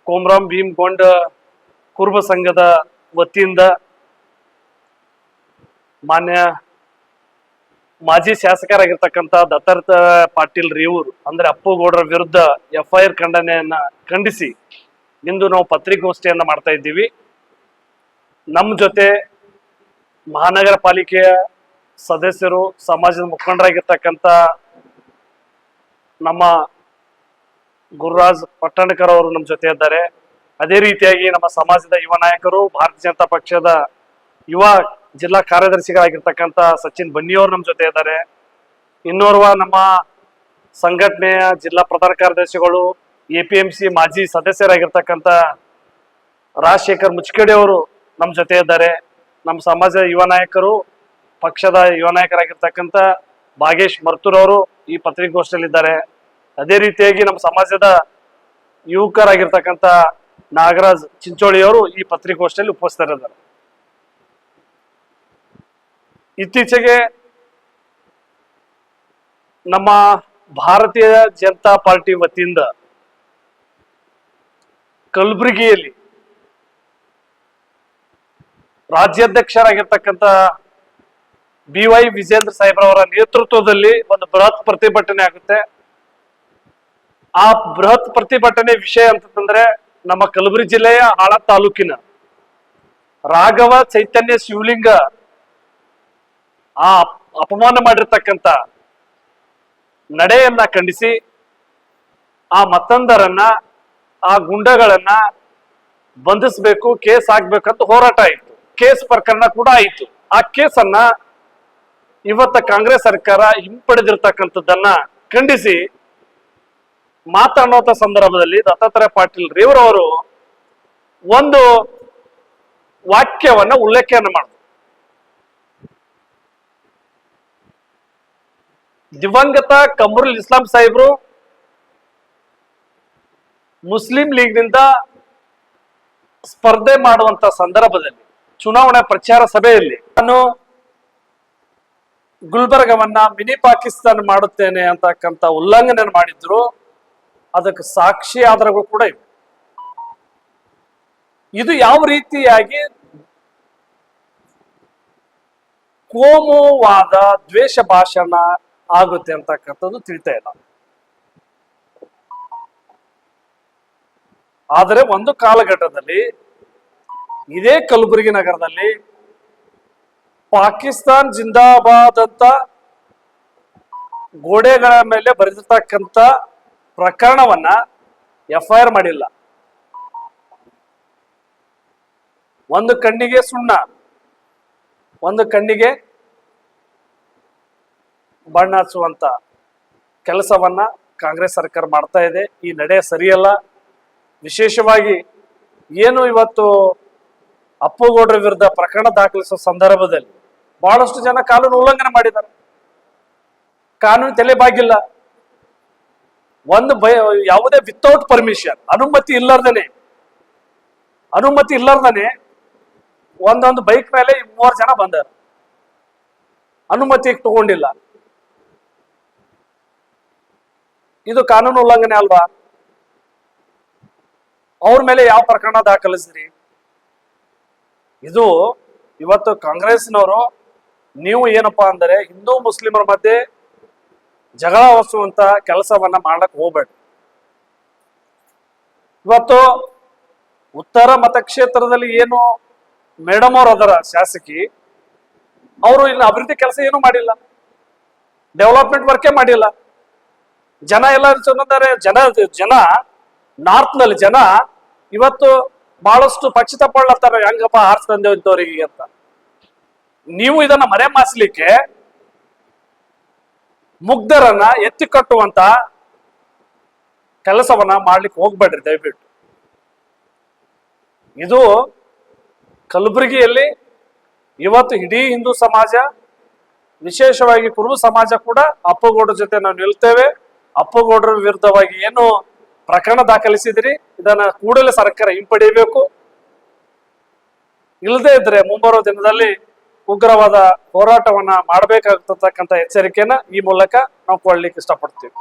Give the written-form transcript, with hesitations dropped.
ಕೋಮರಾಮ್ ಭೀಮ್ಗೊಂಡ ಕುರುಬ ಸಂಘದ ವತಿಯಿಂದ ಮಾನ್ಯ ಮಾಜಿ ಶಾಸಕರಾಗಿರ್ತಕ್ಕಂಥ ದತ್ತಾರ್ಥ ಪಾಟೀಲ್ ರೇವೂರ್ ಅಂದ್ರೆ ಅಪ್ಪುಗೌಡರ ವಿರುದ್ಧ FIR ಖಂಡನೆಯನ್ನ ಖಂಡಿಸಿ ಇಂದು ನಾವು ಪತ್ರಿಕಾಗೋಷ್ಠಿಯನ್ನ ಮಾಡ್ತಾ ಇದ್ದೀವಿ. ನಮ್ಮ ಜೊತೆ ಮಹಾನಗರ ಪಾಲಿಕೆಯ ಸದಸ್ಯರು, ಸಮಾಜದ ಮುಖಂಡರಾಗಿರ್ತಕ್ಕಂಥ ನಮ್ಮ ಗುರುರಾಜ್ ಪಟ್ಟಣಕರ್ ಅವರು ನಮ್ಮ ಜೊತೆ ಇದ್ದಾರೆ. ಅದೇ ರೀತಿಯಾಗಿ ನಮ್ಮ ಸಮಾಜದ ಯುವ ನಾಯಕರು, ಭಾರತೀಯ ಜನತಾ ಪಕ್ಷದ ಯುವ ಜಿಲ್ಲಾ ಕಾರ್ಯದರ್ಶಿಗಳಾಗಿರ್ತಕ್ಕಂಥ ಸಚಿನ್ ಬನ್ನಿಯವರು ನಮ್ಮ ಜೊತೆ ಇದ್ದಾರೆ. ಇನ್ನೋರ್ವ ನಮ್ಮ ಸಂಘಟನೆಯ ಜಿಲ್ಲಾ ಪ್ರಧಾನ ಕಾರ್ಯದರ್ಶಿಗಳು, APMC ಮಾಜಿ ಸದಸ್ಯರಾಗಿರ್ತಕ್ಕಂಥ ರಾಜಶೇಖರ್ ಮುಚ್ಕೇಡಿ ಅವರು ನಮ್ಮ ಜೊತೆ ಇದ್ದಾರೆ. ನಮ್ಮ ಸಮಾಜದ ಯುವ ನಾಯಕರು, ಪಕ್ಷದ ಯುವ ನಾಯಕರಾಗಿರ್ತಕ್ಕಂಥ ಭಾಗೇಶ್ ಮರ್ತೂರ್ ಅವರು ಈ ಪತ್ರಿಕಾಗೋಷ್ಠಿಯಲ್ಲಿದ್ದಾರೆ. ಅದೇ ರೀತಿಯಾಗಿ ನಮ್ಮ ಸಮಾಜದ ಯುವಕರಾಗಿರ್ತಕ್ಕಂಥ ನಾಗರಾಜ್ ಚಿಂಚೋಳಿಯವರು ಈ ಪತ್ರಿಕಾಗೋಷ್ಠಿಯಲ್ಲಿ ಉಪಸ್ಥಿತರಿದ್ದಾರೆ. ಇತ್ತೀಚೆಗೆ ನಮ್ಮ ಭಾರತೀಯ ಜನತಾ ಪಾರ್ಟಿ ವತಿಯಿಂದ ಕಲಬುರಗಿಯಲ್ಲಿ ರಾಜ್ಯಾಧ್ಯಕ್ಷರಾಗಿರ್ತಕ್ಕಂಥ BY ವಿಜೇಂದ್ರ ಸಾಹೇಬ್ರವರ ನೇತೃತ್ವದಲ್ಲಿ ಒಂದು ಬೃಹತ್ ಪ್ರತಿಭಟನೆ ಆಗುತ್ತೆ. ಆ ಬೃಹತ್ ಪ್ರತಿಭಟನೆ ವಿಷಯ ಅಂತಂದ್ರೆ ನಮ್ಮ ಕಲಬುರಗಿ ಜಿಲ್ಲೆಯ ಆಳ ತಾಲೂಕಿನ ರಾಘವ ಚೈತನ್ಯ ಶಿವಲಿಂಗ ಆ ಅಪಮಾನ ಮಾಡಿರ್ತಕ್ಕಂಥ ನಡೆಯನ್ನ ಖಂಡಿಸಿ ಆ ಮತ್ತೊಂದರನ್ನ, ಆ ಗುಂಡಗಳನ್ನ ಬಂಧಿಸಬೇಕು, ಕೇಸ್ ಹಾಕ್ಬೇಕಂತ ಹೋರಾಟ ಆಯಿತು. ಕೇಸ್ ಪ್ರಕರಣ ಕೂಡ ಆಯಿತು. ಆ ಕೇಸನ್ನ ಇವತ್ತ ಕಾಂಗ್ರೆಸ್ ಸರ್ಕಾರ ಹಿಂಪಡೆದಿರ್ತಕ್ಕಂಥದ್ದನ್ನ ಖಂಡಿಸಿ ಮಾತನಾಡುವಂತ ಸಂದರ್ಭದಲ್ಲಿ ದತ್ತಾತ್ರೇಯ ಪಾಟೀಲ್ ರೇವೂರ್ ಅವರು ಒಂದು ವಾಕ್ಯವನ್ನ ಉಲ್ಲೇಖನ ಮಾಡಿದ್ರು. ದಿವಂಗತ ಕಮರುಲ್ ಇಸ್ಲಾಂ ಸಾಹೇಬ್ರು ಮುಸ್ಲಿಂ ಲೀಗ್ನಿಂದ ಸ್ಪರ್ಧೆ ಮಾಡುವಂತ ಸಂದರ್ಭದಲ್ಲಿ ಚುನಾವಣಾ ಪ್ರಚಾರ ಸಭೆಯಲ್ಲಿ ನಾನು ಗುಲ್ಬರ್ಗವನ್ನ ಮಿನಿ ಪಾಕಿಸ್ತಾನ ಮಾಡುತ್ತೇನೆ ಅಂತಕ್ಕಂಥ ಉಲ್ಲಂಘನೆ ಮಾಡಿದ್ರು. ಅದಕ್ಕೆ ಸಾಕ್ಷಿ ಆಧಾರಗಳು ಕೂಡ ಇವೆ. ಇದು ಯಾವ ರೀತಿಯಾಗಿ ಕೋಮುವಾದ, ದ್ವೇಷ ಭಾಷಣ ಆಗುತ್ತೆ ಅಂತಕ್ಕಂಥದ್ದು ತಿಳಿತಾ ಇಲ್ಲ. ಆದರೆ ಒಂದು ಕಾಲಘಟ್ಟದಲ್ಲಿ ಇದೇ ಕಲಬುರಗಿ ನಗರದಲ್ಲಿ ಪಾಕಿಸ್ತಾನ್ ಜಿಂದಾಬಾದ್ ಅಂತ ಗೋಡೆಗಳ ಮೇಲೆ ಬರೆದಿರ್ತಕ್ಕಂಥ ಪ್ರಕರಣವನ್ನ FIR ಮಾಡಿಲ್ಲ. ಒಂದು ಕಣ್ಣಿಗೆ ಸುಣ್ಣ, ಒಂದು ಕಣ್ಣಿಗೆ ಬಣ್ಣ ಹಚ್ಚುವಂತ ಕೆಲಸವನ್ನ ಕಾಂಗ್ರೆಸ್ ಸರ್ಕಾರ ಮಾಡ್ತಾ ಇದೆ. ಈ ನಡೆ ಸರಿಯಲ್ಲ. ವಿಶೇಷವಾಗಿ ಏನು ಇವತ್ತು ಅಪ್ಪುಗೌಡರ ವಿರುದ್ಧ ಪ್ರಕರಣ ದಾಖಲಿಸುವ ಸಂದರ್ಭದಲ್ಲಿ ಬಹಳಷ್ಟು ಜನ ಕಾನೂನು ಉಲ್ಲಂಘನೆ ಮಾಡಿದ್ದಾರೆ. ಕಾನೂನು ತಲೆಬಾಗಿಲ್ಲ. ಒಂದು ಯಾವುದೇ ವಿತೌಟ್ ಪರ್ಮಿಷನ್, ಅನುಮತಿ ಇಲ್ಲಾರ್ದನೆ ಒಂದೊಂದು ಬೈಕ್ ಮೇಲೆ 3 ಜನ ಬಂದರು. ಅನುಮತಿ ತಗೊಂಡಿಲ್ಲ. ಇದು ಕಾನೂನು ಉಲ್ಲಂಘನೆ ಅಲ್ವಾ? ಅವ್ರ ಮೇಲೆ ಯಾವ ಪ್ರಕರಣ ದಾಖಲಿಸ್ರಿ? ಇದು ಇವತ್ತು ಕಾಂಗ್ರೆಸ್ನವರು ನೀವು ಏನಪ್ಪಾ ಅಂದರೆ ಹಿಂದೂ ಮುಸ್ಲಿಮರ ಮಧ್ಯೆ ಜಗಳ ಹೊಸುವಂತ ಕೆಲಸವನ್ನ ಮಾಡಕ್ ಹೋಗ್ಬೇಡಿ. ಇವತ್ತು ಉತ್ತರ ಮತಕ್ಷೇತ್ರದಲ್ಲಿ ಏನು ಮೇಡಮ್ ಅವ್ರು ಅದರ ಶಾಸಕಿ, ಅವರು ಇನ್ನು ಅಭಿವೃದ್ಧಿ ಕೆಲಸ ಏನು ಮಾಡಿಲ್ಲ, ಡೆವಲಪ್ಮೆಂಟ್ ವರ್ಕೇ ಮಾಡಿಲ್ಲ. ಜನ ಎಲ್ಲ ಜನ ನಾರ್ತ್ ನಲ್ಲಿ ಜನ ಇವತ್ತು ಬಹಳಷ್ಟು ಪಕ್ಷಿತ ಪಡ್ಲತ್ತಾರೆ, ಹೆಂಗಪ್ಪ ಆರ್ಸ್ ತಂದೆ ಇದ್ದವರಿಗೆ ಅಂತ. ನೀವು ಇದನ್ನ ಮರೆ ಮಾಸಲಿಕ್ಕೆ ಮುಗ್ಧರನ್ನ ಎತ್ತಿ ಕಟ್ಟುವಂತ ಕೆಲಸವನ್ನ ಮಾಡ್ಲಿಕ್ಕೆ ಹೋಗ್ಬೇಡ್ರಿ ದಯವಿಟ್ಟು. ಇದು ಕಲಬುರಗಿಯಲ್ಲಿ ಇವತ್ತು ಇಡೀ ಹಿಂದೂ ಸಮಾಜ, ವಿಶೇಷವಾಗಿ ಕುರುಬ ಸಮಾಜ ಕೂಡ ಅಪ್ಪುಗೌಡರ ಜೊತೆ ನಾವು ನಿಲ್ತೇವೆ. ಅಪ್ಪುಗೌಡರ ವಿರುದ್ಧವಾಗಿ ಏನು ಪ್ರಕರಣ ದಾಖಲಿಸಿದ್ರಿ, ಇದನ್ನ ಕೂಡಲೇ ಸರ್ಕಾರ ಹಿಂಪಡೆಯಬೇಕು. ಇಲ್ಲದೇ ಇದ್ರೆ ಮುಂಬರುವ ದಿನದಲ್ಲಿ ಉಗ್ರವಾದ ಹೋರಾಟವನ್ನ ಮಾಡಬೇಕಾಗ್ತಕ್ಕಂಥ ಎಚ್ಚರಿಕೆಯನ್ನ ಈ ಮೂಲಕ ನಾವು ಕೊಡ್ಲಿಕ್ಕೆ ಇಷ್ಟಪಡ್ತೀವಿ.